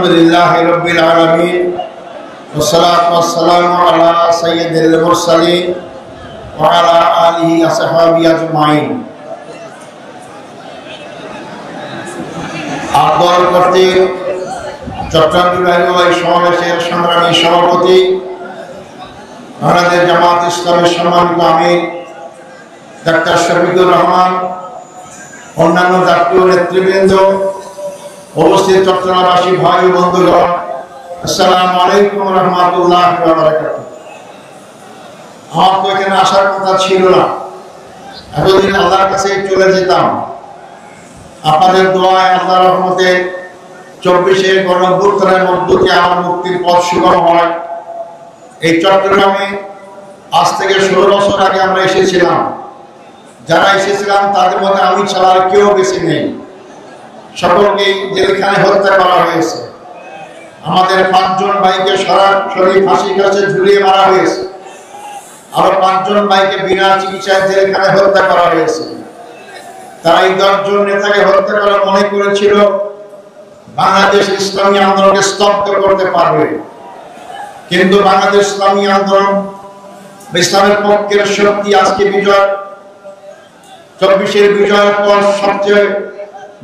আলহামদুলিল্লাহি রাব্বিল আলামিন ওয়াসসালাতু ওয়াসসালামু আলা সাইয়্যিদিল মুরসালিন ওয়া আলা আলিহি ওয়া সাহবিহি আজমাইন। আদর কর্তৃক চট্টগ্রাম বিভাগীয় সমাবেশের সংগ্রামী সভাপতি, বাংলাদেশ জামাত ইসলামের সম্মানিত আমির ডাক্তার শফিকুর রহমান, অন্যান্য জাতীয় নেতৃবৃন্দ, উপস্থিত চট্টগ্রামবাসী ভাই ও বন্ধুগণ, আসসালামু আলাইকুম ওয়া রাহমাতুল্লাহি ওয়া বারাকাতুহু। আমার তো এখানে আসার কথা ছিল না, এতদিন আল্লাহর কাছে চলে যেতাম। আপনাদের দোয়ায়, আল্লাহর রহমতে 24-এর গণঅভ্যুত্থানের মধ্য দিয়ে আমার মুক্তির পথ সুগম হয়। এই চট্টগ্রামে আজ থেকে 16 বছর আগে আমরা এসেছিলাম। যারা এসেছিলাম তাদের মধ্যে আমি ছাড়া আর কেউ বেশি নেই। সকলকেই জেলখানায় হত্যা করা হয়েছে। আমাদের 5 জন ভাইকে সরাসরি ফাঁসির কাছে ঝুলিয়ে মারা হয়েছে। আরো 5 জন ভাইকে বিনা চিকিৎসায় জেলখানায় হত্যা করা হয়েছে। তারা এই 10 জন নেতাকে হত্যা করা মনে করেছিল বাংলাদেশ ইসলামী আন্দোলনকে স্তব্ধ করতে পারবে, কিন্তু বাংলাদেশ ইসলামী আন্দোলন, ইসলামের পক্ষের শক্তি আজকে বিজয়, 24-এর বিজয়ের পর সবচেয়ে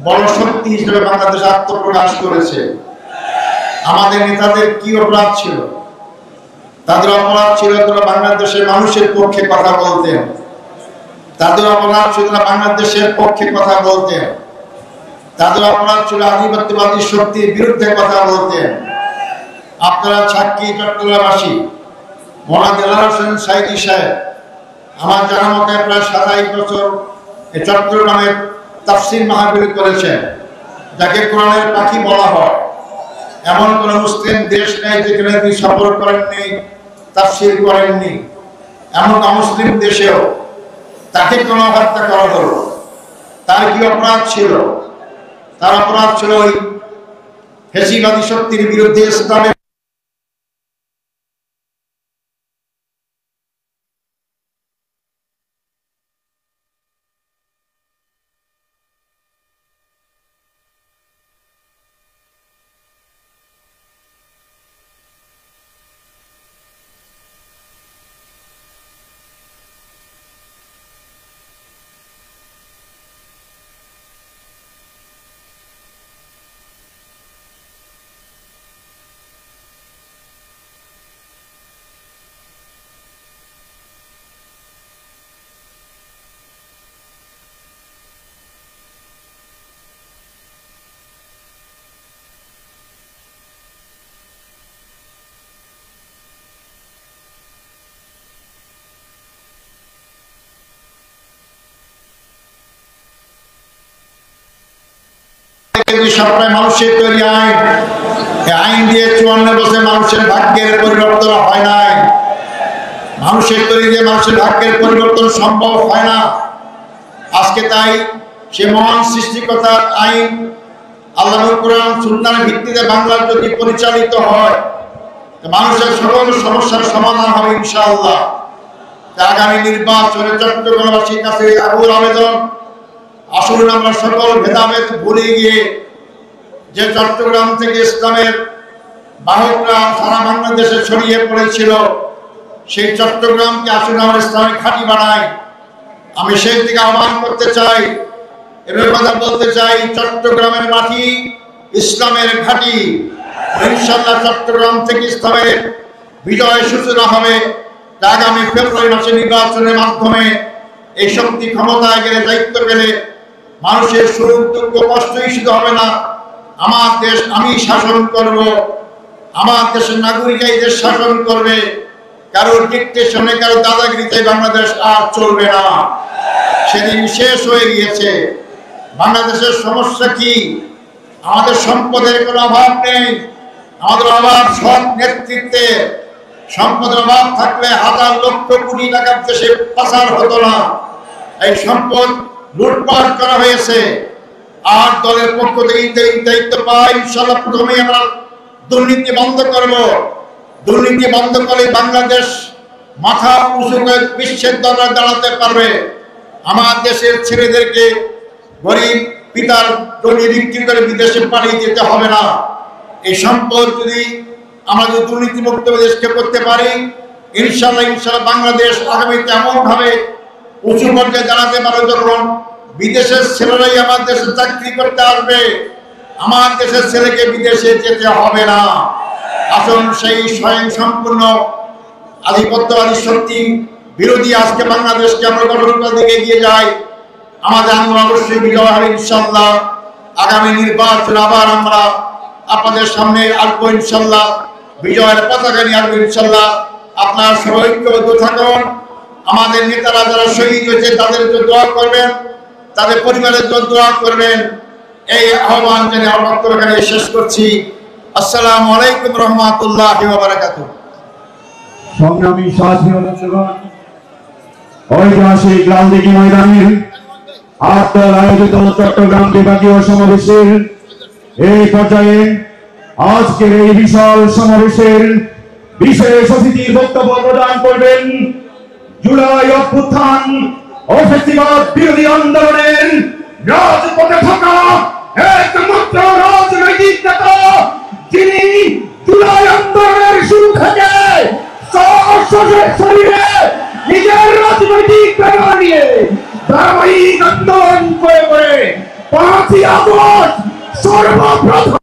বড় শক্তি হিসেবে বাংলাদেশ আত্মপ্রকাশ করেছে। আমাদের নেতাদের কি অপরাধ ছিল? তাদের অপরাধ ছিল তারা বাংলাদেশের মানুষের পক্ষে কথা বলতেন। তাদের অপরাধ ছিল তারা বাংলাদেশের পক্ষে কথা বলতেন। তাদের অপরাধ ছিল আধিপত্যবাদী শক্তির বিরুদ্ধে কথা বলতেন। আপনারা সাক্ষী, চট্টগ্রামবাসী। মৌলানা দেলাওয়ার হোসেন সাইদি সাহেব আমার জানা মতে প্রায় 27 বছর এই চট্টগ্রামের তাফসীর মাহফিল করেছেন, যাকে কোরআনের পাখি বলা হয়। এমন কোন মুসলিম দেশ নেই যেখানে তিনি সফর করেননি, তাফসীর করেননি। এমন অমুসলিম দেশেও তাকে কোন হত্যা করা হলো। তার কি অপরাধ ছিল? তার অপরাধ ছিল ওই ফ্যাসিবাদী শক্তির বিরুদ্ধে ইসলামের মানুষের তৈরি আইন, আইন দিয়ে 54 বছর মানুষের ভাগ্যের পরিবর্তন হয় নাই। মানুষের তৈরি দিয়ে মানুষের ভাগ্যের পরিবর্তন সম্ভব হয় না। আজকে তাই সে মহান সৃষ্টিকর্তার আইন আল্লাহর কোরআন সুন্নাহর ভিত্তিতে বাংলা যদি পরিচালিত হয়, মানুষের সকল সমস্যার সমাধান হবে ইনশাআল্লাহ। আগামী নির্বাচনে চট্টগ্রামবাসীর কাছে আকুল আবেদন, আসুন আমরা সকল ভেদাভেদ ভুলে গিয়ে যে চট্টগ্রাম থেকে ইসলামের বাহকরা সারা বাংলাদেশে ছড়িয়ে পড়েছিল, সেই চট্টগ্রামকে আসুন আমরা ইসলামের ঘাঁটি বানাই। আমি সেই থেকে আহ্বান করতে চাই, এভাবে কথা বলতে চাই, চট্টগ্রামের মাটি ইসলামের ঘাঁটি। ইনশাআল্লাহ চট্টগ্রাম থেকে ইসলামের বিজয় সূচনা হবে। আগামী ফেব্রুয়ারি মাসে নির্বাচনের মাধ্যমে এই শক্তি ক্ষমতায় গেলে, দায়িত্ব গেলে মানুষের সুখ দুঃখ কষ্টই শুধু হবে না, আমার দেশ আমি শাসন করব, আমার দেশের নাগরিক এই দেশ শাসন করবে। কারোর ডিকটেশনে, কারো দাদাগিরিতে বাংলাদেশ আর চলবে না। সেদিন শেষ হয়ে গিয়েছে। বাংলাদেশের সমস্যা কি? আমাদের সম্পদের কোনো অভাব নেই, আমাদের অভাব সৎ নেতৃত্বে। সম্পদের অভাব থাকলে হাজার লক্ষ কোটি টাকার দেশে পাচার হতো না। এই সম্পদ লুটপাট করা হয়েছে। আর দলের পক্ষ থেকে দায়িত্ব পাই, ইনশাআল্লাহ প্রথমেই আমরা দুর্নীতি বন্ধ করব। দুর্নীতি বন্ধ করে বাংলাদেশ মাথা উঁচু করে বিশ্বের দরবারে দাঁড়াতে পারবে। আমার দেশের ছেলেদেরকে গরিব পিতার জমি বিক্রি করে বিদেশে পাঠিয়ে দিতে হবে না। এই সম্পদ যদি আমরা যদি দুর্নীতিমুক্ত দেশকে করতে পারি, ইনশাল্লাহ বাংলাদেশ আগামীতে এমনভাবে উঁচু পর্যায়ে জানাতে পারবে, যখন বিদেশের ছেলেরাই আমার দেশে চাকরি করতে আসবে, আমার দেশের ছেলেকে বিদেশে যেতে হবে না। আসুন সেই স্বয়ং সম্পূর্ণ আধিপত্যবাদী শক্তি বিরোধী আজকে বাংলাদেশকে আমরা গঠন করার দিকে এগিয়ে যাই। আমাদের আন্দোলন অবশ্যই বিজয় হবে ইনশাল্লাহ। আগামী নির্বাচন আবার আমরা আপনাদের সামনে আসবো ইনশাল্লাহ, বিজয়ের পতাকা নিয়ে আসবো ইনশাল্লাহ। আপনারা সবাই ঐক্যবদ্ধ থাকুন। আমাদের নেতারা যারা শহীদ হয়েছে তাদের জন্য দোয়া করবেন, তাদের পরিবারের জন্য দোয়া করবেন। এই আহ্বান জানিয়ে আমার বক্তব্য এখানে শেষ করছি। আসসালামু আলাইকুম রহমতুল্লাহি ওয়া বারাকাতুহু। সংগ্রামী সাথী ও বন্ধুগণ, ঐতিহাসিক লালদিঘি ময়দানে আটদল আয়োজিত চট্টগ্রাম বিভাগীয় সমাবেশের এই পর্যায়ে আজকের এই বিশাল সমাবেশের বিশেষ অতিথির বক্তব্য প্রদান করবেন জুলাই অভ্যুত্থান ও ফ্যাসিবাদ বিরোধী আন্দোলনের রাজপথে থাকা একমাত্র রাজনৈতিক নেতা, যিনি জুলাই আন্দোলনের শুরু থেকে শরীরে নিজের রাজনৈতিক ব্যাপার নিয়ে ধারাবাহিক আন্দোলন করে 5ই আগস্ট সর্বপ্রথম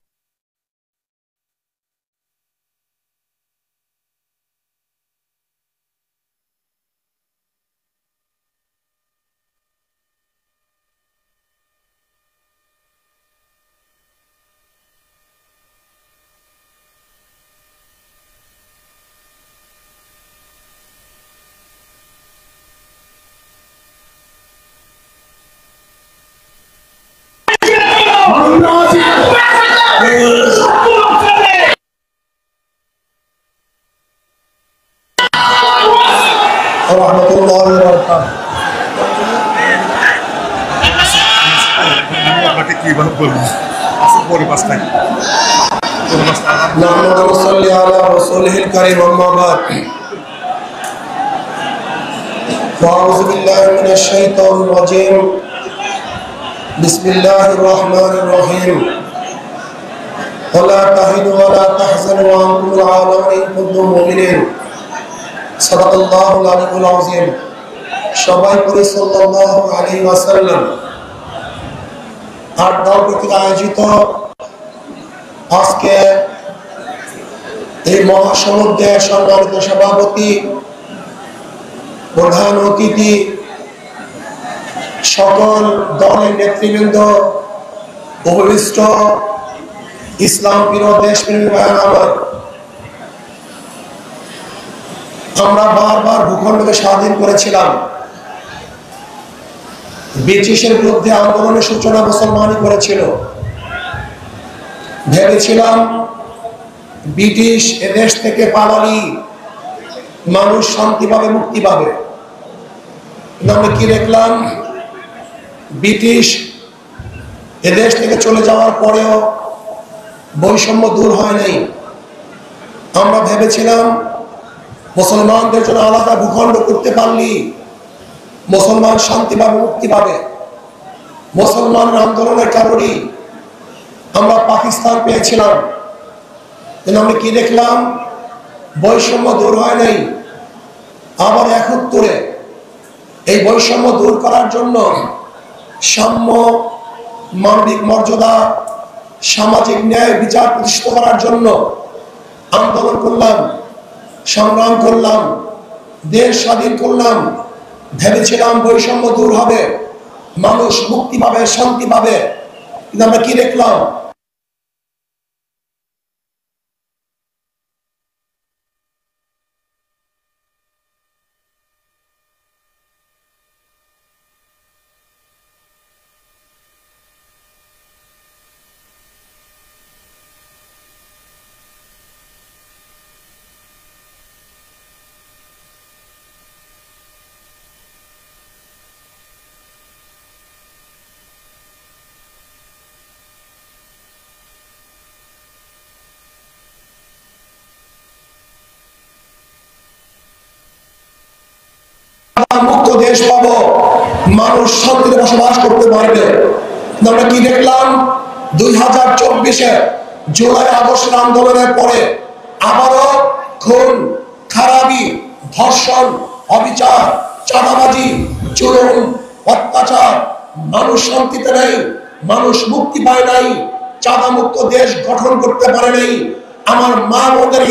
বিসমিল্লাহির রহমানির রহিম। ওয়ালা তাহিনু ওয়ালা তাহজানু ওয়া আনতুমুল আ'লাউনা ইন কুনতুম মুমিনিন। সাদাকাল্লাহুল আলিয়্যুল আযীম। সবাই পড়ি সাল্লাল্লাহু আলাইহি ওয়াসাল্লাম। আর দল কর্তৃক আয়োজিত আজকে এই মহাসমুদ্রের সম্মানিত সভাপতি, প্রধান অতিথি, সকল দলের নেতৃবৃন্দ, উপবিষ্ট ইসলাম প্রিয় দেশপ্রেমী ভাইয়ের আমার, আমরা বারবার ভূখণ্ডকে স্বাধীন করেছিলাম। ব্রিটিশের বিরুদ্ধে আন্দোলনের সূচনা মুসলমানই করেছিল। ভেবেছিলাম ব্রিটিশ এদেশ থেকে পালালি মানুষ শান্তি পাবে, মুক্তি পাবে। আমরা কি দেখলাম? ব্রিটিশ এদেশ থেকে চলে যাওয়ার পরেও বৈষম্য দূর হয় নাই। আমরা ভেবেছিলাম মুসলমানদের জন্য আলাদা ভূখণ্ড করতে পারলি মুসলমান শান্তি পাবে, মুক্তি পাবে। মুসলমান আন্দোলনের কারণেই আমরা পাকিস্তান পেয়েছিলাম। কিন্তু আমরা কি দেখলাম? বৈষম্য দূর হয় নাই। আবার 71-এ এই বৈষম্য দূর করার জন্য সাম্য, মানবিক মর্যাদা, সামাজিক ন্যায় বিচার প্রতিষ্ঠিত করার জন্য আন্দোলন করলাম, সংগ্রাম করলাম, দেশ স্বাধীন করলাম। ভেবেছিলাম বৈষম্য দূর হবে, মানুষ মুক্তি পাবে, শান্তি পাবে। কিন্তু আমরা কি দেখলাম? মুক্ত দেশ পাবো, মানুষ শান্তিতে বসবাস করতে পারবে। আমরা কি দেখলাম? 2024-এ জুলাই আগস্ট আন্দোলনের পরে আবারও খুন, খারাপি, ধর্ষণ, অবিচার, চাঁদাবাজি, জুলুম, অত্যাচার, মানুষ শান্তিতে নেই, মানুষ মুক্তি পায় নাই, চাঁদা মুক্ত দেশ গঠন করতে পারে নাই। আমার মা বোনদের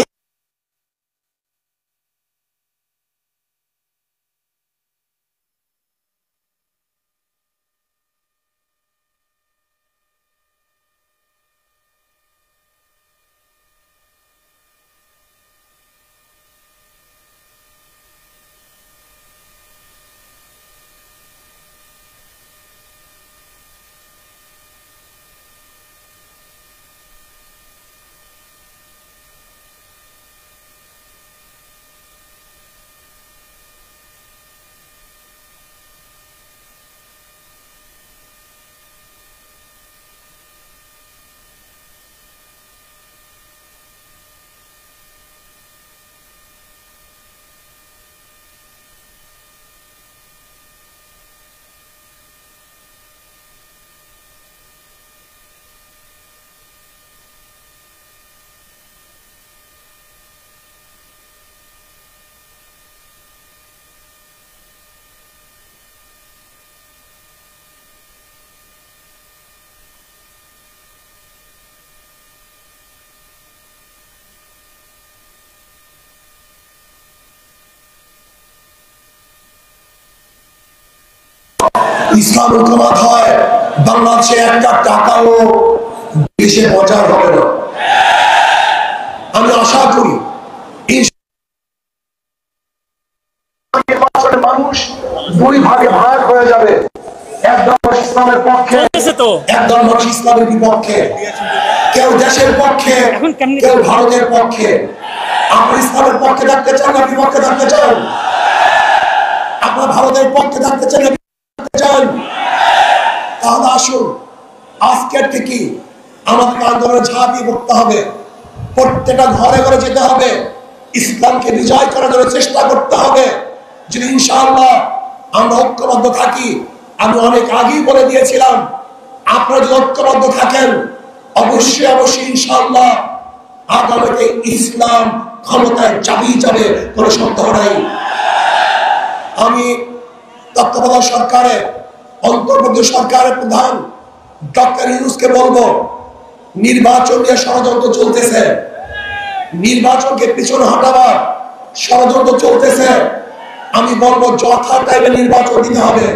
ইসলাম হুকুমত হয়, বাংলাদেশে একটা টাকাও দেশে প্রচার হবে না। আমি আশা করি মানুষ দুই ভাগে ভাগ হয়ে যাবে, একদল মানুষ ইসলামের পক্ষে, একদল মানুষ ইসলামের বিপক্ষে, কেউ দেশের পক্ষে, কেউ ভারতের পক্ষে। আপনি ইসলামের পক্ষে থাকতে চান না বিপক্ষে থাকতে চান? আপনার ভারতের পক্ষে থাকতে চান না বিপক্ষে চান? তাহলে আসুন আজকের থেকে আমাদের আন্দোলনে ঝাঁপিয়ে পড়তে হবে, প্রত্যেকটা ঘরে ঘরে যেতে হবে, ইসলামকে বিজয় করার জন্য চেষ্টা করতে হবে। যদি ইনশাআল্লাহ আমরা ঐক্যবদ্ধ থাকি, আমি অনেক আগেই বলে দিয়েছিলাম, আপনারা যদি ঐক্যবদ্ধ থাকেন অবশ্যই অবশ্যই ইনশাআল্লাহ আগামীতে ইসলাম ক্ষমতায় যাবে, কোনো সন্দেহ নাই। আমি তত্ত্বাবধায়ক সরকারের অন্তর্বর্তী সরকারের প্রধান ডক্টর ইউনূসকে বলবো, নির্বাচন নিয়ে ষড়যন্ত্র চলতেছে, নির্বাচনকে পিছনে হটাবার ষড়যন্ত্র চলতেছে। আমি বলবো যথা টাইমে নির্বাচন দিতে হবে।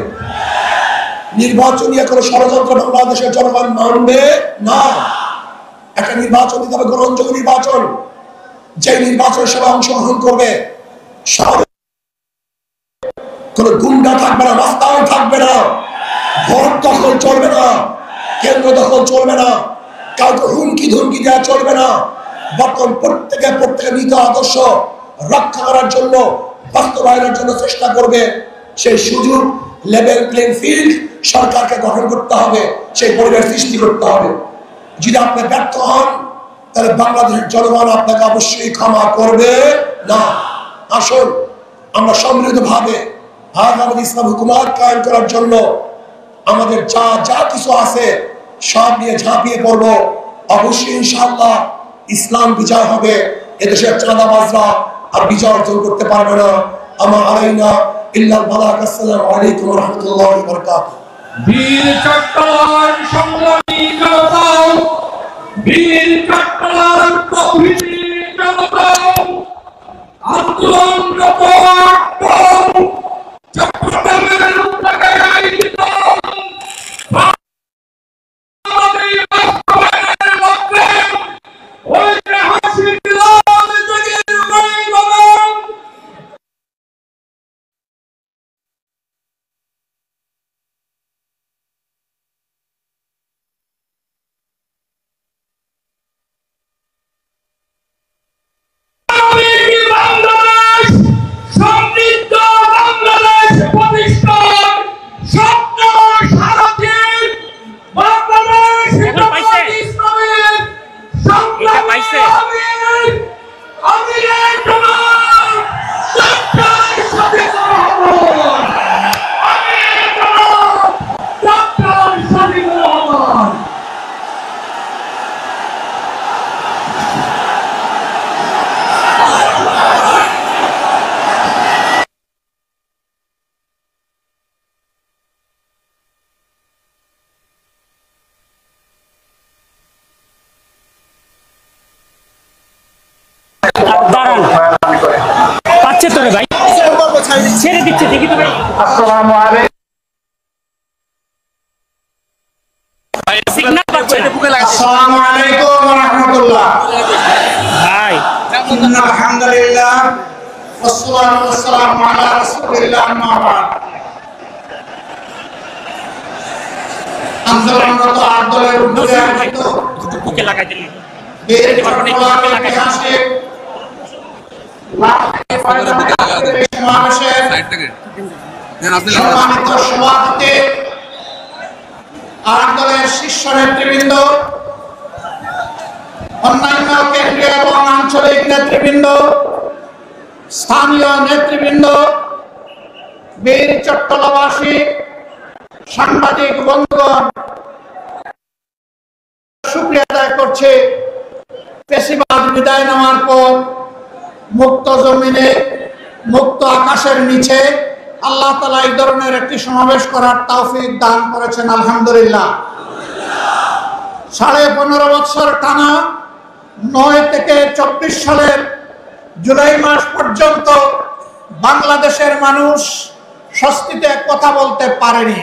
নির্বাচন নিয়ে কোনো ষড়যন্ত্র বাংলাদেশের জনগণ মানবে না। একটা নির্বাচন দিতে হবে, গ্রহণযোগ্য নির্বাচন, যে নির্বাচনের সবাই অংশগ্রহণ করবে, কোন গুন্ডা থাকবে না, রাস্তাও থাকবে না, ভোট দখল চলবে না, কেন্দ্র দখল চলবে না, কাউকে হুমকি ধুমকি দেওয়া চলবে না। বর্তমান প্রত্যেকে নীতি আদর্শ রক্ষা করার জন্য, বাস্তবায়নের জন্য চেষ্টা করবে। সেই সুযোগ, লেভেল প্লেইং ফিল্ড সরকারকে গঠন করতে হবে, সেই পরিবেশ সৃষ্টি করতে হবে। যদি আপনি ব্যর্থ হন তাহলে বাংলাদেশের জনগণ আপনাকে অবশ্যই ক্ষমা করবে না। আসুন আমরা সম্মিলিতভাবে আগামী ইসলাম হুকুমত কায়েম করার জন্য আমাদের যা কিছু আছে সব নিয়ে ঝাঁপিয়ে পড়বো। অবশ্যই ইনশাআল্লাহ ইসলাম বিজয় হবে, এদেশের চাঁদাবাজরা আর বিজয় অর্জন করতে পারবে না। আমার আলাইনা ইল্লাল বালাগ। আসসালামু আলাইকুম ওয়া রাহমাতুল্লাহি ওয়া বারাকাতুহু। বীর চট্টগ্রাম সংগ্রামী জনতা, বীর চট্টগ্রাম প্রভৃতি জনতা, আন্দোলনরত চট্টগ্রামের উদ্যোগে আয়োজিত বাংলাদেশ ছেড়ে দিচ্ছে দেখি তো ভাই। আসসালামু আলাইকুম। সিগন্যাল পাচ্ছে না। আসসালামু আলাইকুম ওয়া রাহমাতুল্লাহ। ভাই ইন্নাল হামদুলিল্লাহ ওয়াসসালাতু ওয়াসসালামু আলা রাসূলিল্লাহ আম্মা বা'দ। আন্দোলনরত আন্দোলনের উদ্যোগে আয়োজিত বুকে লাগাই দিলি। বীর চট্টগ্রাম ঐতিহাসিক সমাবেশের সম্মানিত সভাপতি, আন্দোলনের শীর্ষ নেতৃবৃন্দ, অন্যান্য কেন্দ্রীয় এবং আঞ্চলিক নেতৃবৃন্দ, স্থানীয় নেতৃবৃন্দ, বীর চট্টগ্রামবাসী, সাংবাদিক বন্ধুগণ, শুকরিয়া আদায় করছে ফ্যাসিবাদ বিদায় নেওয়ার পর মুক্ত জমিনে, মুক্ত আকাশের নিচে আল্লাহ তাআলা এই ধরনের একটি সমাবেশ করার তৌফিক দান করেছেন, আলহামদুলিল্লাহ। 15.5 বছর টানা 9 থেকে 24 সালের জুলাই মাস পর্যন্ত বাংলাদেশের মানুষ স্বস্তিতে কথা বলতে পারেনি।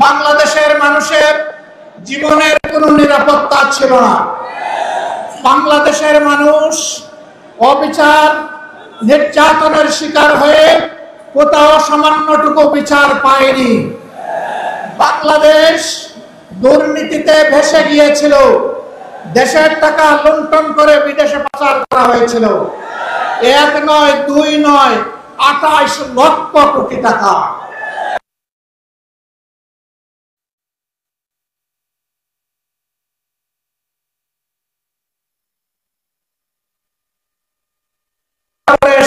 বাংলাদেশের মানুষের জীবনের কোনো নিরাপত্তা ছিল না। বাংলাদেশের মানুষ অবিচার, নির্যাতনের শিকার হয়ে কোথাও সামান্যটুকু বিচার পায়নি। বাংলাদেশ দুর্নীতিতে ভেসে গিয়েছিল। দেশের টাকা লুণ্ঠন করে বিদেশে পাচার করা হয়েছিল। 1 নয়, 2 নয়, 28 লক্ষ কোটি টাকা।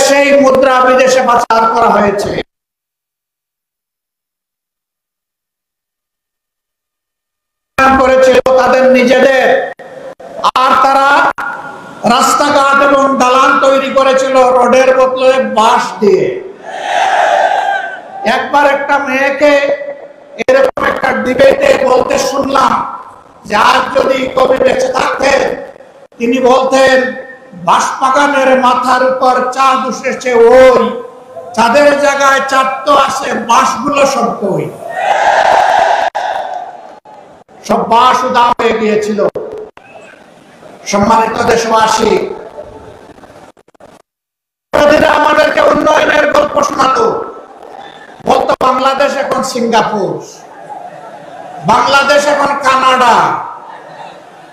সেই মুদ্রা বিদেশে পাচার করা হয়েছে। করেছিল তাদের নিজেদের, আর তারা রাস্তাঘাট এবং দালান তৈরি করেছিল রোডের বদলে বাঁশ দিয়ে। একবার একটা মেয়েকে এরকম একটা ডিবেটে বলতে শুনলাম যে আজ যদি কবি বেঁচে থাকতেন তিনি বলতেন বাঁশবাগানের মাথার উপর চাঁদ উঠেছে, ওই চাঁদের জায়গায় চাঁদ তো আছে, বাঁশগুলো সব কই, সব বাঁশ উদা হয়ে গিয়েছিল। সম্মানিত দেশবাসী, আমাদেরকে উন্নয়নের গল্প শোনাতো, বলতো বাংলাদেশ এখন সিঙ্গাপুর, বাংলাদেশ এখন কানাডা।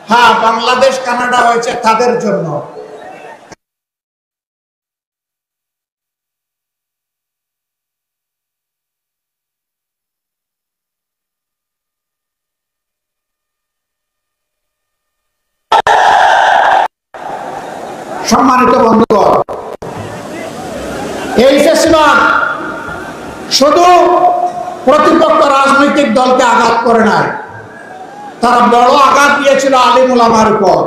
হ্যাঁ, বাংলাদেশ কানাডা হয়েছে তাদের জন্য। সম্মানিত বন্ধুগণ, এই ফেসিবাদ শুধু প্রতিপক্ষ রাজনৈতিক দলকে আঘাত করে নাই, তারা বড় আঘাত দিয়েছিল আলিম উলামার উপর।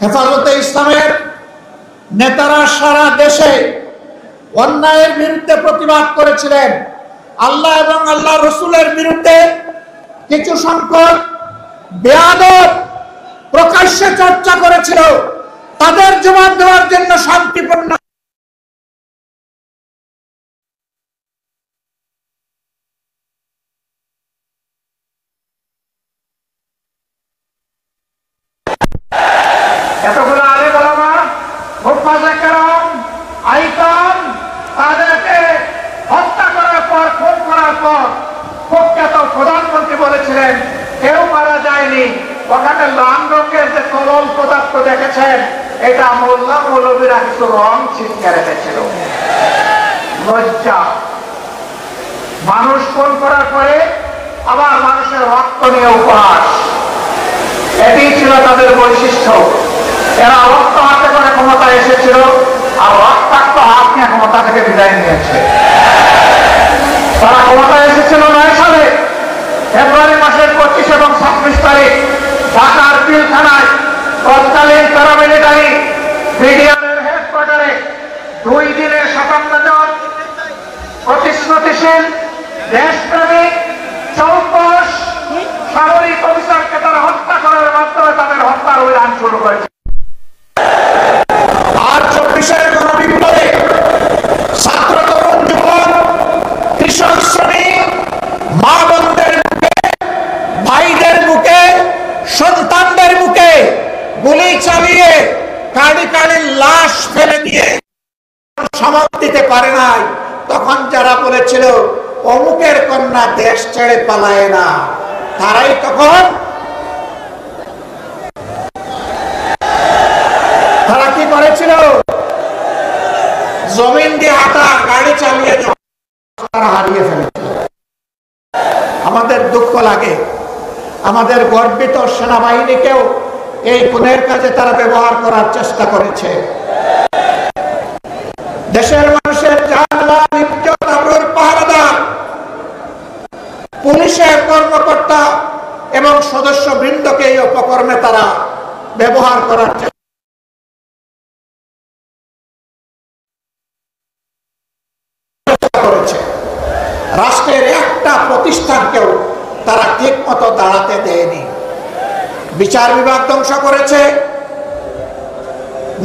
হেফাজতে ইসলামের নেতারা সারা দেশে অন্যায়ের বিরুদ্ধে প্রতিবাদ করেছিলেন। আল্লাহ এবং আল্লাহ রসুলের বিরুদ্ধে কিছু সংখ্যক বেয়াদব প্রকাশ্যে চর্চা করেছিল, তাদের জবাব দেওয়ার জন্য শান্তিপূর্ণ এতগুলো আলেম ওলামা, মুফাজ্জির কেরাম, আইকাম, তাদেরকে হত্যা করার পর, খুন করার পর প্রখ্যাত প্রধানমন্ত্রী বলেছিলেন কেউ মারা যায়নি, ওখানে লাল রঙের যে তরল পদার্থ দেখেছেন এটা মোল্লা মৌলবীরা কিছু রং ছিটকে রেখেছিল। লজ্জা! মানুষ খুন করার পরে আবার মানুষের রক্ত নিয়ে উপহাস, এটি ছিল তাদের বৈশিষ্ট্য। এরা রক্ত হাতে করে ক্ষমতায় এসেছিল, আর রক্তাক্ত হাত নিয়ে ক্ষমতা থেকে বিদায় নিয়েছে। তারা ক্ষমতায় এসেছিল 9 সালে, ফেব্রুয়ারি মাসের 25 এবং 26 তারিখ ঢাকার পিলখানায় তৎকালীন প্যারামিলিটারি ব্রিগেডের হেডকোয়ার্টারে 2 দিনের 57 জন প্রতিশ্রুতিশীল, দেশপ্রেমিক, চৌকস সামরিক অফিসারকে তারা হত্যা করার মাধ্যমে তাদের হত্যার অভিযান শুরু করেছে। আর 24-এর গণবিপ্লবে সামাল দিতে পারে নাই, তখন যারা বলেছিল অমুকের কন্যা দেশ ছেড়ে পালায় না, তারাই তখন তারা কি করেছিল? জমিন দিয়ে হাঁটা, গাড়ি চালিয়ে তারা হারিয়ে ফেলেছিল। আমাদের দুঃখ লাগে, আমাদের গর্বিত সেনাবাহিনীকেও এই খুনের কাজে তারা ব্যবহার করার চেষ্টা করেছে। দেশের মানুষের জান-মাল, ইজ্জত, আবরুর পাহারাদার পুলিশের কর্মকর্তা এবং সদস্য বৃন্দকে এই অপকর্মে তারা ব্যবহার করার চেষ্টা করেছে। রাষ্ট্রের একটা প্রতিষ্ঠানকেও তারা ঠিক মতো দাঁড়াতে দেয়নি। বিচার বিভাগ ধ্বংস করেছে,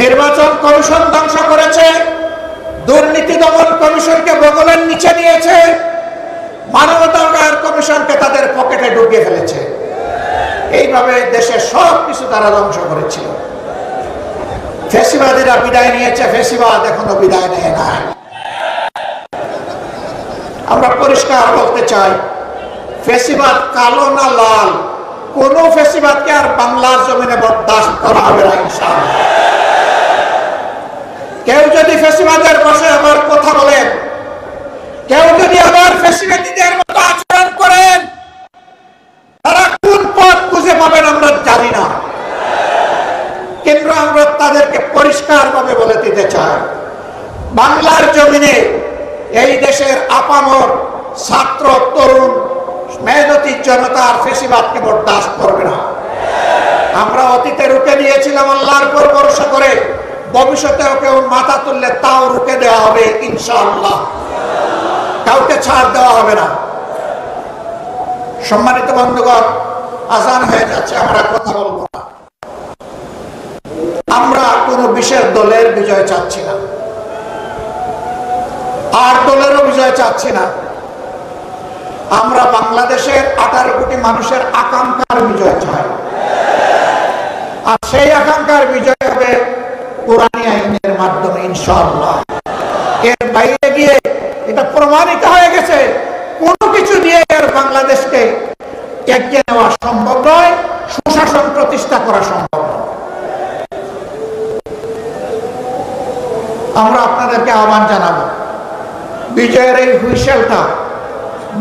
নির্বাচন কমিশন ধ্বংস করেছে, দুর্নীতি দমন কমিশনকে বগলের নিচে নিয়েছে, মানবাধিকার কমিশনকে তাদের পকেটে ঢুকিয়ে ফেলেছে। এইভাবে দেশের সব কিছু তারা ধ্বংস করেছিল। ফ্যাসিবাদীরা বিদায় নিয়েছে, ফ্যাসিবাদ এখনো বিদায় নেয় না। আমরা পরিষ্কার বলতে চাই, ফ্যাসিবাদ কালো না লাল, কোন ফ্যাসিবাদকে আর বাংলার জমিনে বরদাস্ত করা হবে না ইনশাআল্লাহ। কেউ যদি ফ্যাসিবাদের পাশে আবার কথা বলেন, কেউ যদি আবার ফ্যাসিবাদীদের মতো আচরণ করেন, তারা কোন পথ খুঁজে পাবেন আমরা জানি না, কিন্তু আমরা তাদেরকে পরিষ্কারভাবে বলে দিতে চাই, বাংলার জমিনে এই দেশের আপামর ছাত্র, তরুণ, মেহনতি জনতার ফ্যাসিবাদকে বরদাস্ত করবে না। আমরা অতীতে রুখে নিয়েছিলাম আল্লাহর উপর ভরসা করে, ভবিষ্যতেও কেউ মাথা তুললে তাও রুখে দেওয়া হবে ইনশাআল্লাহ, কাউকে ছাড় দেওয়া হবে না। সম্মানিত বন্ধুগণ, আজান হয়ে যাচ্ছে, আমরা কথা বলবো না। আমরা কোন বিশেষ দলের বিজয় চাচ্ছি না, আর দলেরও বিজয় চাচ্ছি না। আমরা বাংলাদেশের 18 কোটি মানুষের আকাঙ্ক্ষার বিজয় চাই, আর সেই আকাঙ্ক্ষার বিজয় হবে কোরআনী আইনের মাধ্যমে ইনশাআল্লাহ। এর বাইরে গিয়ে এটা প্রমাণিত হয়ে গেছে, কোনো কিছু দিয়ে এর বাংলাদেশকে এগিয়ে নেওয়া সম্ভব নয়, সুশাসন প্রতিষ্ঠা করা সম্ভব নয়। আমরা আপনাদেরকে আহ্বান জানাবো, বিজয়ের এই হুইসেলটা,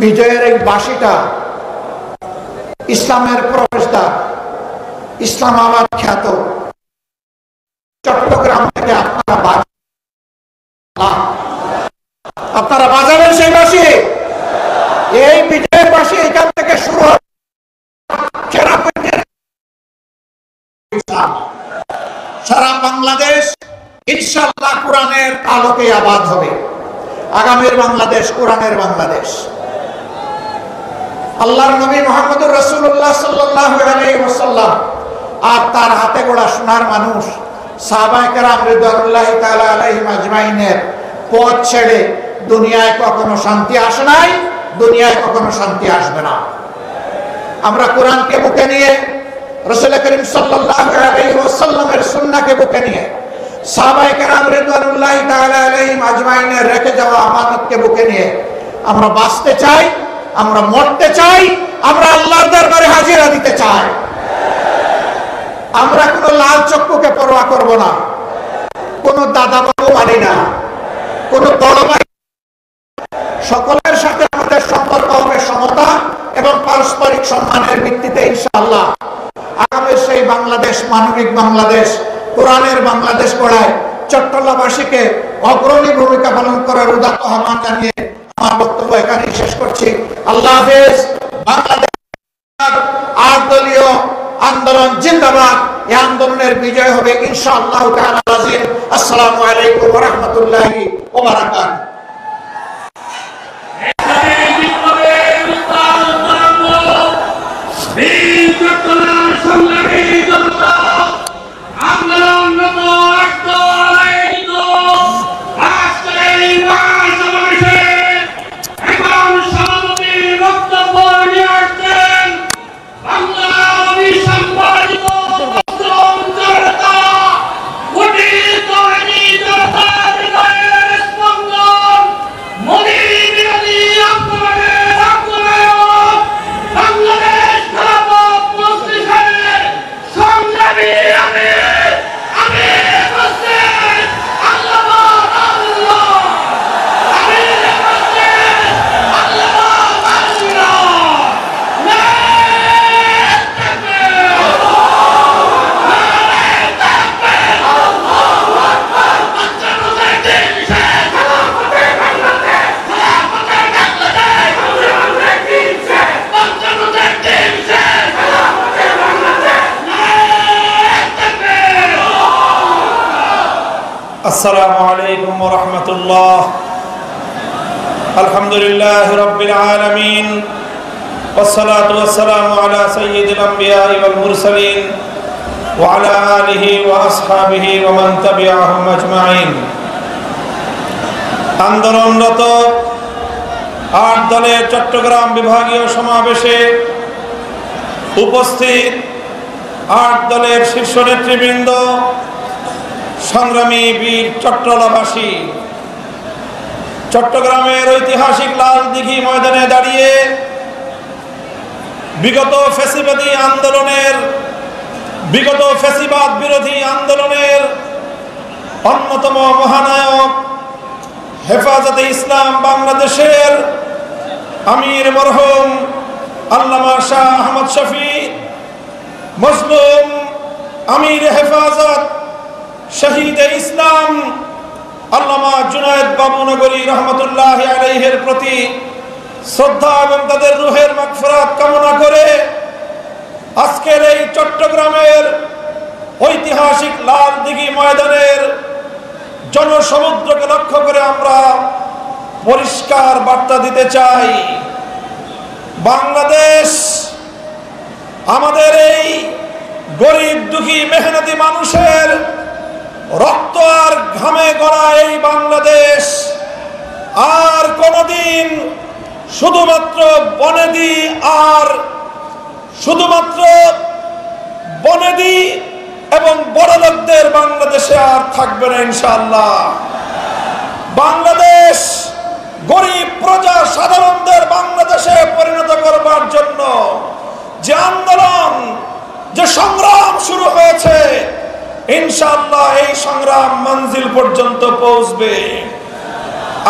বিজয়ের এই বাঁশিটা ইসলামের প্রবেশদ্বার, ইসলামাবাদ খ্যাত চট্টগ্রাম থেকে আপনারা বাজাবেন সেই বাঁশি। এই বিজয়ের বাঁশি এখান থেকে শুরু হবে, সারা বাংলাদেশ ইনশাআল্লাহ কোরআনের আলোকে আবাদ হবে। আগামীর বাংলাদেশ কোরআনের বাংলাদেশ। আল্লাহর নবী মুহাম্মদুর রাসূলুল্লাহ সাল্লাল্লাহু আলাইহি ওয়াসাল্লাম আর তার হাতে গড়া সোনার মানুষ সাহাবায়ে কেরাম রিদওয়ানুল্লাহি তাআলা আলাইহিম আজমাইনের পথ ছেড়ে দুনিয়ায় কখনো শান্তি আসে নাই, দুনিয়ায় কখনো শান্তি আসবে না। আমরা কোরআনকে বুকে নিয়ে, রাসূল করিম সাল্লাল্লাহু আলাইহি ওয়াসাল্লামের সুন্নাহকে বুকে নিয়ে, সাহাবায়ে কেরাম রিদওয়ানুল্লাহি তাআলা আলাইহিম আজমাইনের রেখে যাওয়া আমানতকে বুকে নিয়ে আমরা বাঁচতে চাই, আমরা মরতে চাই, আমরা আল্লাহর দরবারে হাজিরা দিতে চাই। আমরা কোনো লাল চক্ষুকে পরোয়া করব না, কোনো দাদা বাবু মানি না, কোনো বড় ভাই, সকলের সাথে আমাদের সম্পর্ক হবে সমতা এবং পারস্পরিক সম্মানের ভিত্তিতে ইনশাআল্লাহ। আগামীর সেই বাংলাদেশ, মানবিক বাংলাদেশ, কোরআনের বাংলাদেশ গড়ায় চট্টগ্রামবাসীকে অগ্রণী ভূমিকা পালন করার উদাত্ত আহ্বান জানিয়ে আমার বক্তব্য এখানেই শেষ করছি। আল্লাহ হাফেজ। বাংলাদেশ 8 দলীয় আন্দোলন জিন্দাবাদ। এই আন্দোলনের বিজয় হবে ইনশাআল্লাহ তাআলা আজিম। আসসালামু আলাইকুম ওয়া রাহমাতুল্লাহি ওয়া বারাকাতুহু। সম্মানিত আসসালামু আলাইকুম ওয়া রাহমাতুল্লাহ। আলহামদুলিল্লাহি রাব্বিল আলামিন والصلاة والسلام على سيد الأنبياء والمرسلين وعلى آله وأصحابه ومن تبعهم أجمعين। আন্দোলনরত ৮ দলের চট্টগ্রাম বিভাগীয় সমাবেশে উপস্থিত ৮ দলের শীর্ষ নেতৃবৃন্দ, সংগ্রামী বীর চট্টলাবাসী, চট্টগ্রামের ঐতিহাসিক লালদিঘি ময়দানে দাঁড়িয়ে বিগত ফ্যাসিবাদ বিরোধী আন্দোলনের অন্যতম মহানায়ক হেফাজতে ইসলাম বাংলাদেশের আমির মরহুম আল্লামা শাহ আহমদ শফি, মজলুম আমির হেফাজত শহীদ ইসলাম আল্লামা জুনায়েদ বাবুনগরী রহমতুল্লাহ আলাইহির প্রতি শ্রদ্ধা এবং তাদের রুহের মাগফিরাত কামনা করে আজকের এই চট্টগ্রামের ঐতিহাসিক লালদিঘি ময়দানের জনসমুদ্রকে লক্ষ্য করে আমরা পরিষ্কার বার্তা দিতে চাই। বাংলাদেশ, আমাদের এই গরিব দুঃখী মেহনতি মানুষের রক্ত আর ঘামে গড়া এই বাংলাদেশ আর কোনদিন শুধুমাত্র বনেদি এবং বড়লোকদের বাংলাদেশে আর থাকবে না ইনশাআল্লাহ। বাংলাদেশ গরিব প্রজা সাধারণদের বাংলাদেশে পরিণত করবার জন্য যে আন্দোলন, যে সংগ্রাম শুরু হয়েছে, ইনশাআল্লাহ এই সংগ্রাম মঞ্জিল পর্যন্ত পৌঁছবে।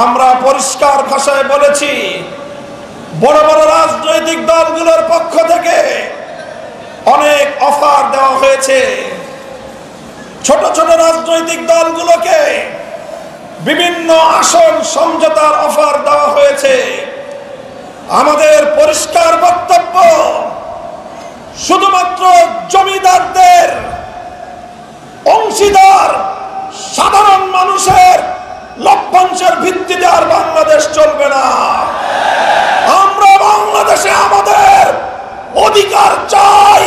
আমরা পরিষ্কার ভাষায় বলেছি, বড় বড় রাজনৈতিক দলগুলোর পক্ষ থেকে অনেক অফার দেওয়া হয়েছে। ছোট ছোট রাজনৈতিক দলগুলোকে বিভিন্ন আসন সমঝোতার অফার দেওয়া হয়েছে। আমাদের পরিষ্কার বক্তব্য, শুধুমাত্র জমিদারদের অংশীদার সাধারণ মানুষের লভ্যাংশের ভিত্তিতে আর বাংলাদেশ চলবে না। আমরা বাংলাদেশে আমাদের অধিকার চাই,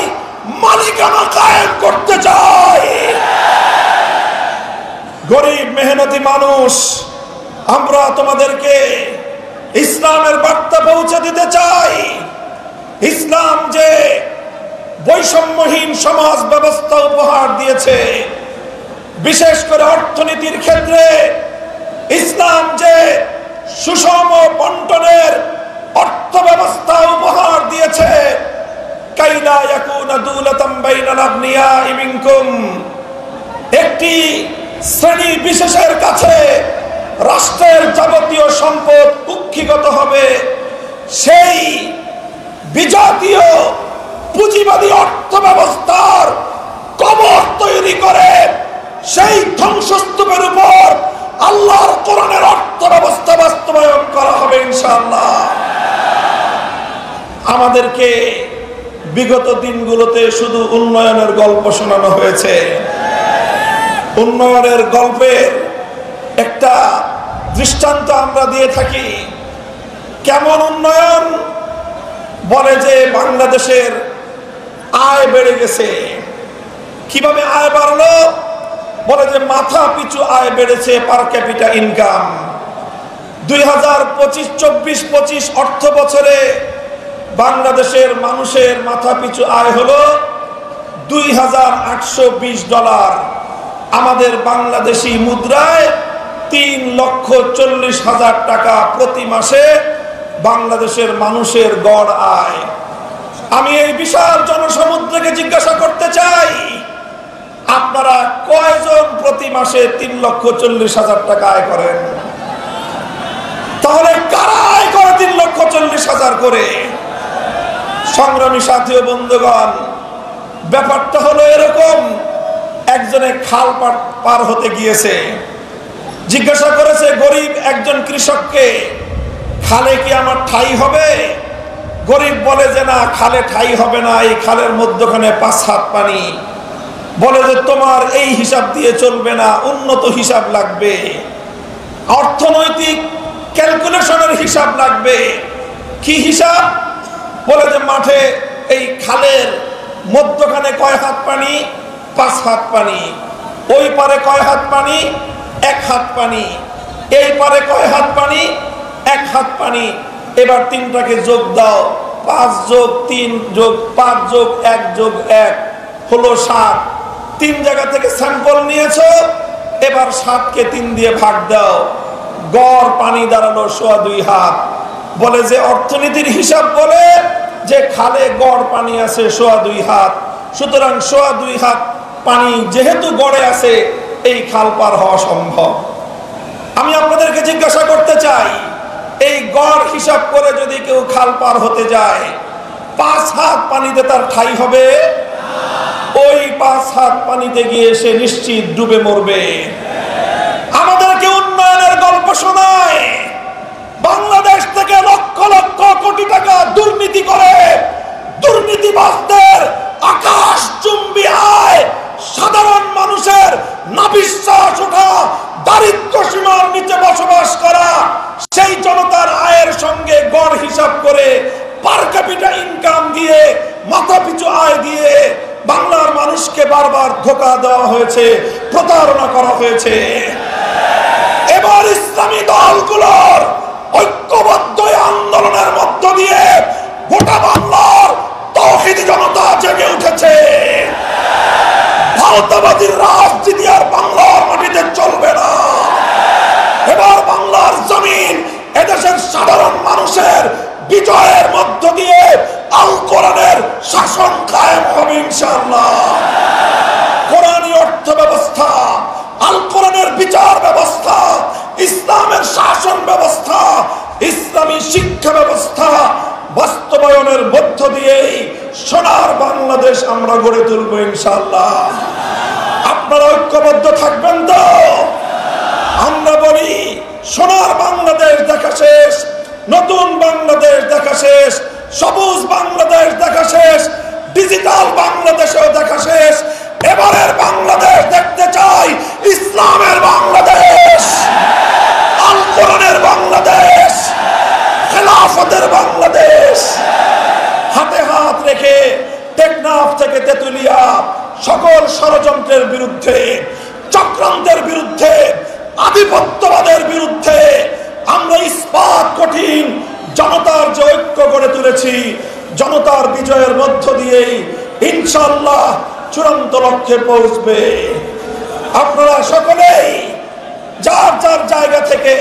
মালিকানা কায়েম করতে চাই। গরিব মেহনতি মানুষ, আমরা তোমাদেরকে ইসলামের বার্তা পৌঁছে দিতে চাই। ইসলাম যে বৈষম্যহীন সমাজ ব্যবস্থা উপহার দিয়েছে, বিশেষ করে অর্থনীতির ক্ষেত্রে ইসলাম যে সুষম বন্টনের অর্থ ব্যবস্থা উপহার দিয়েছে, কাইলা ইয়াকুনা দুলাতাম বাইনাল আগনিয়াই মিনকুম, একটি শ্রেণী বিশেষের কাছে রাষ্ট্রের যাবতীয় সম্পদ কুক্ষিগত হবে, সেই বিজাতীয় পুঁজিবাদী অর্থ ব্যবস্থার কবর তৈরি করে সেই ধ্বংসস্তূপের উপর আল্লাহর কোরআনের অর্থ ব্যবস্থা বাস্তবায়ন করা হবে ইনশাআল্লাহ। আমাদেরকে বিগত দিনগুলোতে শুধু উন্নয়নের গল্প শোনানো হয়েছে। উন্নয়নের গল্পের একটা দৃষ্টান্ত আমরা দিয়ে থাকি। কেমন উন্নয়ন? বলে যে বাংলাদেশের আয় বেড়ে গেছে। কিভাবে আয় বাড়লো? বলে যে মাথা পিছু আয় বেড়েছে, পার ক্যাপিটা ইনকাম। 2025-24-25 অর্থ বছরে বাংলাদেশের মানুষের মাথা পিছু আয় হলো $2,820। আমাদের বাংলাদেশি মুদ্রায় 3,40,000 টাকা প্রতি মাসে বাংলাদেশের মানুষের গড় আয়। আমি এই বিশাল জনসমুদ্রকে জিজ্ঞাসা করতে চাই, আপনারা কয়জন প্রতি মাসে 3,40,000 টাকা আয় করেন? তাহলে কারা আয় করে 3,40,000 করে? সংগ্রামী সাথী ও বন্ধুগণ, ব্যাপারটা হলো এরকম। একজনে খাল পার হতে গিয়েছে, জিজ্ঞাসা করেছে গরিব একজন কৃষককে, খালে কি আমার ঠাই হবে? গরিব বলে যে না, খালে ঠাই হবে না, এই খালের মধ্যখানে 5 হাত পানি। বলে যে তোমার এই হিসাব দিয়ে চলবে না, উন্নত হিসাব লাগবে, অর্থনৈতিক ক্যালকুলেশনের হিসাব লাগবে। কি হিসাব? বলে যে মাঠে এই খালের মধ্যখানে কয় হাত পানি? 5 হাত পানি। ওই পারে কয় হাত পানি? 1 হাত পানি। এই পারে কয় হাত পানি? 1 হাত পানি। এবার তিনটাকে যোগ দাও, 5 যোগ 3 যোগ 5 যোগ 1 যোগ 1 হলো 7। 3 জায়গা থেকে স্যাম্পল নিয়েছো, এবার 7কে 3 দিয়ে ভাগ দাও, গড় পানি দাঁড়ালো 2.25 হাত। বলে যে অর্থনীতির হিসাব বলে যে খালে গড় পানি আছে 2.25 হাত, সুতরাং 2.25 হাত পানি যেহেতু গড়ে আছে, এই খাল পার হওয়া সম্ভব। আমি আপনাদেরকে জিজ্ঞাসা করতে চাই, এই গড় হিসাব করে যদি কেউ খাল পার হতে যায়, 5 হাত পানিতে তার ঠাঁই হবে? ওই 5 হাত পানিতে গিয়ে সে নিশ্চিত ডুবে মরবে। আমাদেরকে উন্নয়নের গল্প শোনায়, বাংলাদেশ থেকে লক্ষ লক্ষ কোটি টাকা দুর্নীতি করে দুর্নীতিবাজদের আকাশচুম্বী আয়, সাধারণ মানুষের নাভিশ্বাস ওঠা, দারিদ্র সীমার নিচে বসবাস করা সেই জনতার আয়ের সঙ্গে গড় হিসাব করে পার ক্যাপিটা ইনকাম দিয়ে, মাথাপিছু আয় দিয়ে বাংলার মানুষকে বারবার ধোঁকা দেওয়া হয়েছে, প্রতারণা করা হয়েছে। এবার ইসলামী দলগুলোর ঐক্যবদ্ধ আন্দোলনের মধ্য দিয়ে গোটা বাংলার তৌহিদি জনতা জেগে উঠেছে। ভারতবাদীর রাজনীতি আর বাংলার মাটিতে চলবে না। এবার বাংলার জমিন এদেশের সাধারণ মানুষের বিজয়ের মধ্য দিয়ে আল কোরআনের শাসন কায়েম হবে ইনশাআল্লাহ। কোরআনী অর্থ ব্যবস্থা, আল কোরআনের বিচার ব্যবস্থা, ইসলামের শাসন ব্যবস্থা, ইসলামী শিক্ষা ব্যবস্থা বাস্তবায়নের মধ্য দিয়েই সোনার বাংলাদেশ আমরা গড়ে তুলব ইনশাআল্লাহ। আপনারা ঐক্যবদ্ধ থাকবেন তো? আমরা বলি সোনার বাংলাদেশ দেখা শেষ, নতুন বাংলাদেশ দেখা শেষ, সবুজ বাংলাদেশ দেখা শেষ, ডিজিটাল বাংলাদেশেও দেখা শেষ। এবারের বাংলাদেশ দেখতে চাই ইসলামের বাংলাদেশ, আল কোরআনের বাংলাদেশ, খেলাফতের বাংলাদেশ। হাতে হাত রেখে টেকনাফ থেকে তেতুলিয়া সকল ষড়যন্ত্রের বিরুদ্ধে, চক্রান্তের বিরুদ্ধে, আধিপত্যবাদের বিরুদ্ধে আমরা ইস্পাত কঠিন জনতার যে ঐক্য গড়ে তুলেছি, জনতার বিজয়ের মধ্য দিয়েই ইনশাআল্লাহ চূড়ান্ত লক্ষ্যে পৌঁছবে। আপনারা সকলেই যার যার জায়গা থেকে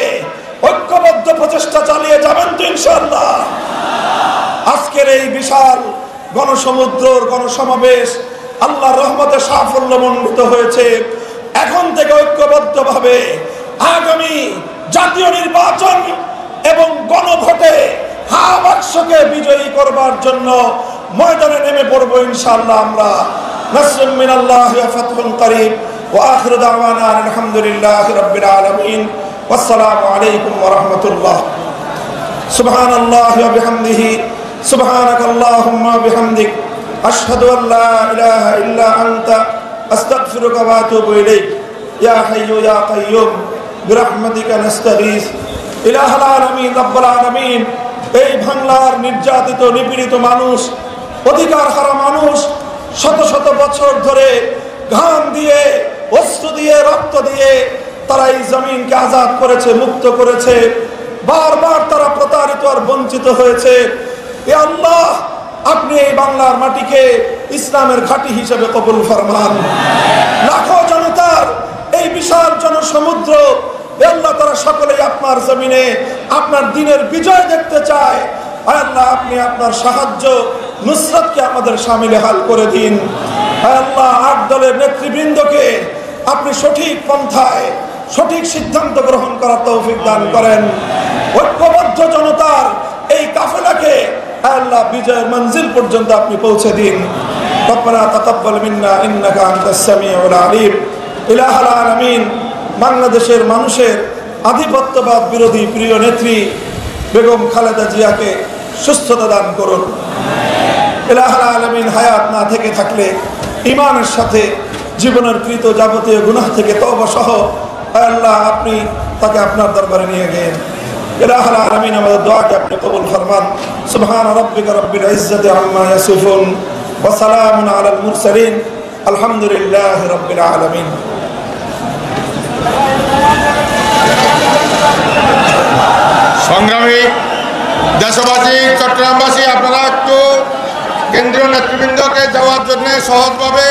ঐক্যবদ্ধ প্রচেষ্টা চালিয়ে যাবেন তো ইনশাআল্লাহ। আজকের এই বিশাল গণসমুদ্র গণসমাবেশ আল্লাহর রহমতে সাফল্যমণ্ডিত হয়েছে। এখন থেকে ঐক্যবদ্ধভাবে আগামী জাতীয় নির্বাচন এবং গণভোটে বাক্সকে বিজয়ী করবার জন্য ময়দানে নেমে পড়বো ইনশাআল্লাহ। আমরা নাসরুম মিনাল্লাহি ওয়া ফাতহুন করিব ওয়া আখিরু দাওয়ানা আলহামদুলিল্লাহি রাব্বিল আলামিন। ওয়াসসালামু আলাইকুম ওয়া রাহমাতুল্লাহ। সুবহানাল্লাহি ওয়া বিহামদিহি, সুবহানাকাল্লাহুম্মা ওয়া বিহামদিক, আশহাদু আল লা ইলাহা ইল্লা আনতা, আস্তাগফিরুকা ওয়া আতুবু ইলাইক। ইয়া হাইয়্যু ইয়া কাইয়্যুম বিরহমাতিকা নাস্তাগীস। ইলাহুল আলামিন রব্বুল আলামিন, এই বাংলার নির্যাতিত নিপীড়িত মানুষ, অধিকার হারা মানুষ শত শত বছর ধরে ঘাম দিয়ে, অশ্রু দিয়ে, রক্ত দিয়ে তারা এই জমিনকে আজাদ করেছে, মুক্ত করেছে। বারবার তারা প্রতারিত আর বঞ্চিত হয়েছে। এ আল্লাহ, আপনি এই বাংলার মাটিকে ইসলামের ঘাঁটি হিসেবে কবুল ফরমান। লাখো জনতার এই বিশাল জনসমুদ্র, আল্লাহ তারা সকলেই আপনার জমিনে আপনার দিনের বিজয় দেখতে চায়। আল্লাহ, আপনি আপনার সাহায্য নুসরাতকে আমাদের শামিলে হাল করে দিন। আল্লাহ, 8 দলের নেতৃবৃন্দকে আপনি সঠিক পন্থায় সঠিক সিদ্ধান্ত গ্রহণ করার তৌফিক দান করেন। ঐক্যবদ্ধ জনতার এই কাফেলাকে আল্লাহ বিজয়ের মঞ্জিল পর্যন্ত আপনি পৌঁছে দিন। রব্বানা তাকাব্বাল মিন্না ইন্নাকা আনতাস সামিউল আলিম। ইলাহুল আলামিন, বাংলাদেশের মানুষের আধিপত্যবাদ বিরোধী প্রিয় নেত্রী বেগম খালেদা জিয়াকে সুস্থতা দান করুন। ইলাহুল আলামিন, হায়াত না থেকে থাকলে ঈমানের সাথে জীবনের কৃত যাবতীয় গুনাহ থেকে তওবা সহ আল্লাহ আপনি তাকে আপনার দরবারে নিয়ে গেলেন। ইলাহুল আলামিন আমাদের দোয়াকে আপনি কবুল ফরমান। সুবহান রাব্বিকা রাব্বিল ইজ্জাতি আম্মা ইয়াসিফুন ওয়া সালামুন আলাল মুরসালিন আলহামদুলিল্লাহি রাব্বিল আলামিন। সংগ্রামী দেশবাসী, চট্টগ্রামবাসী, আপনারা একটু কেন্দ্রীয় নেতৃবৃন্দকে যাওয়ার জন্য সহজভাবে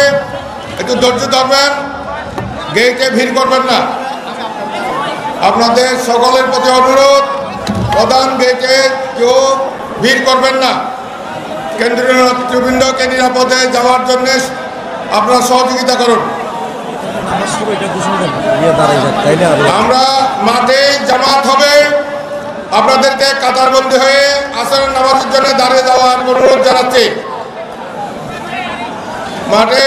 একটু ধৈর্য ধরবেন, গেটে ভিড় করবেন না। আপনাদের সকলের প্রতি অনুরোধ, প্রধান গেটে কেউ ভিড় করবেন না। কেন্দ্রীয় নেতৃবৃন্দকে নিরাপদে যাওয়ার জন্য আপনারা সহযোগিতা করুন। আমরা মাঠে জামাত হবে, আপনাদেরকে কাতারবন্দি হয়ে আসরের নামাজের জন্য দাঁড়িয়ে যাওয়ার অনুরোধ জানাচ্ছি। মাঠে